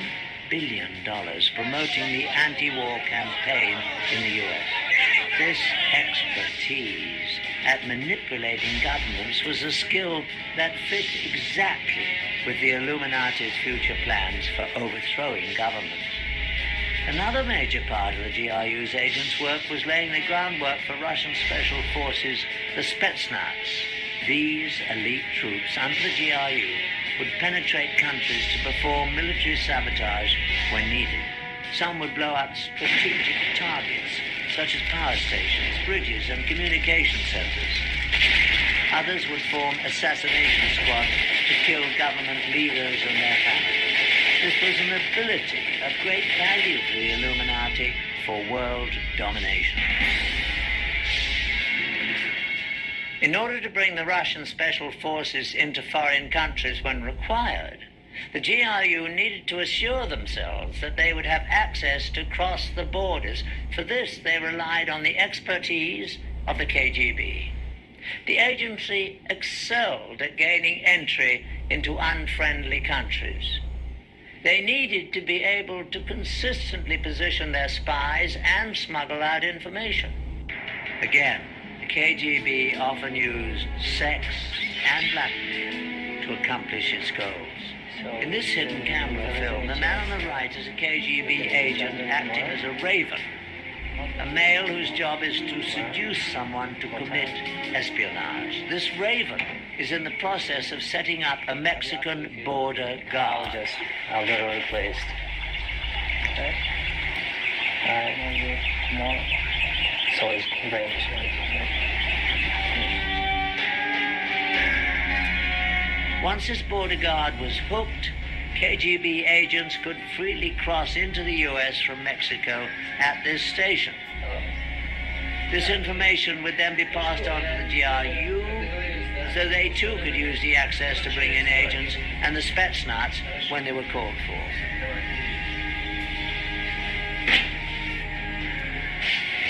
billion promoting the anti-war campaign in the U.S. This expertise at manipulating governments was a skill that fit exactly with the Illuminati's future plans for overthrowing governments. Another major part of the GRU's agents' work was laying the groundwork for Russian special forces, the Spetsnaz. These elite troops under the GRU would penetrate countries to perform military sabotage when needed. Some would blow up strategic targets, such as power stations, bridges, and communication centers. Others would form assassination squads to kill government leaders and their families. This was an ability of great value to the Illuminati for world domination. In order to bring the Russian special forces into foreign countries when required, the GRU needed to assure themselves that they would have access to cross the borders. For this, they relied on the expertise of the KGB. The agency excelled at gaining entry into unfriendly countries. They needed to be able to consistently position their spies and smuggle out information. Again, the KGB often used sex and blackmail to accomplish its goals. In this hidden camera film, the man on the right is a KGB agent acting as a raven, a male whose job is to seduce someone to commit espionage. This raven is in the process of setting up a Mexican border guard. I'll get it replaced. Okay. More. So it's very Once this border guard was hooked, KGB agents could freely cross into the U.S. from Mexico at this station. This information would then be passed on to the GRU, so they too could use the access to bring in agents and the Spetsnaz when they were called for.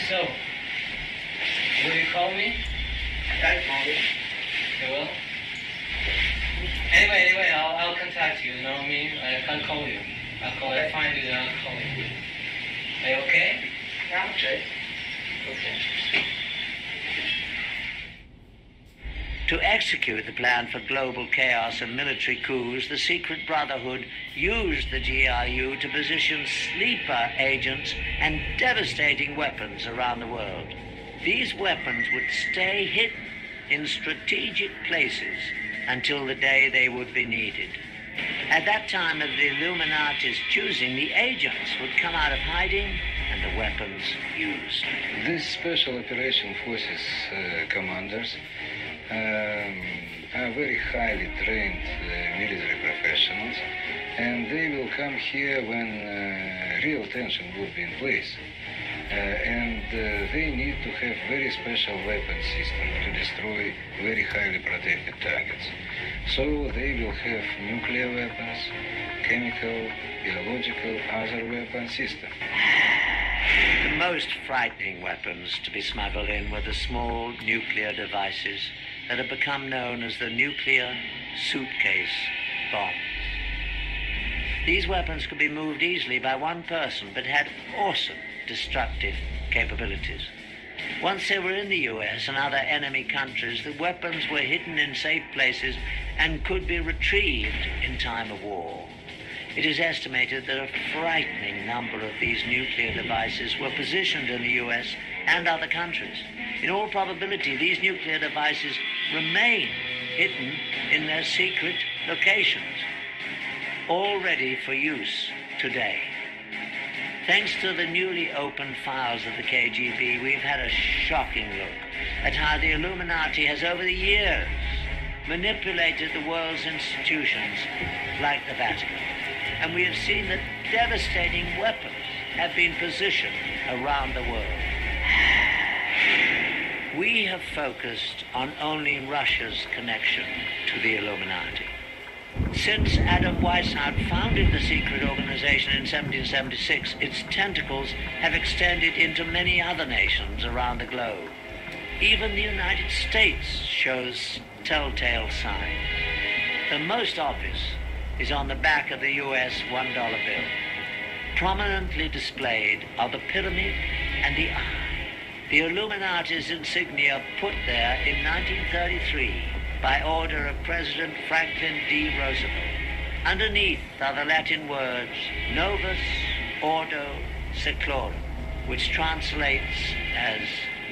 So, will you call me? I call you. You will? Anyway, I'll contact you, you know what I mean? I'll call you. I'll find you, then I'll call you. Are you okay? Yeah, okay. Okay. To execute the plan for global chaos and military coups, the secret brotherhood used the GRU to position sleeper agents and devastating weapons around the world. These weapons would stay hidden in strategic places until the day they would be needed. At that time of the Illuminati's choosing, the agents would come out of hiding and the weapons used. These special operation forces commanders are very highly trained military professionals, and they will come here when real tension will be in place. And they need to have very special weapon system to destroy very highly protected targets. So they will have nuclear weapons, chemical, biological, other weapon system. The most frightening weapons to be smuggled in were the small nuclear devices that have become known as the nuclear suitcase bombs. These weapons could be moved easily by one person, but had awesome destructive capabilities. Once they were in the US and other enemy countries, the weapons were hidden in safe places and could be retrieved in time of war. It is estimated that a frightening number of these nuclear devices were positioned in the US and other countries. In all probability, these nuclear devices remain hidden in their secret locations, all ready for use today. Thanks to the newly opened files of the KGB, we've had a shocking look at how the Illuminati has over the years manipulated the world's institutions like the Vatican. And we have seen that devastating weapons have been positioned around the world. We have focused on only Russia's connection to the Illuminati. Since Adam Weishaupt founded the secret organization in 1776, its tentacles have extended into many other nations around the globe. Even the United States shows telltale signs. The most obvious is on the back of the US $1 bill. Prominently displayed are the pyramid and the eye. The Illuminati's insignia put there in 1933 by order of President Franklin D. Roosevelt. Underneath are the Latin words Novus Ordo Seclorum, which translates as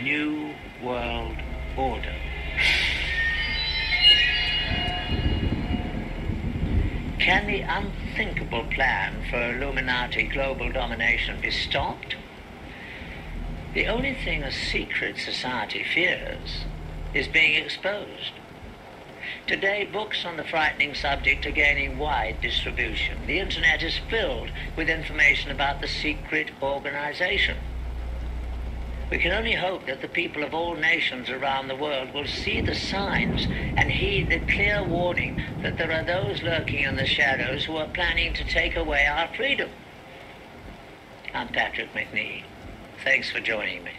New World Order. Can the unthinkable plan for Illuminati global domination be stopped? The only thing a secret society fears is being exposed. Today, books on the frightening subject are gaining wide distribution. The internet is filled with information about the secret organization. We can only hope that the people of all nations around the world will see the signs and heed the clear warning that there are those lurking in the shadows who are planning to take away our freedom. I'm Patrick McNee. Thanks for joining me.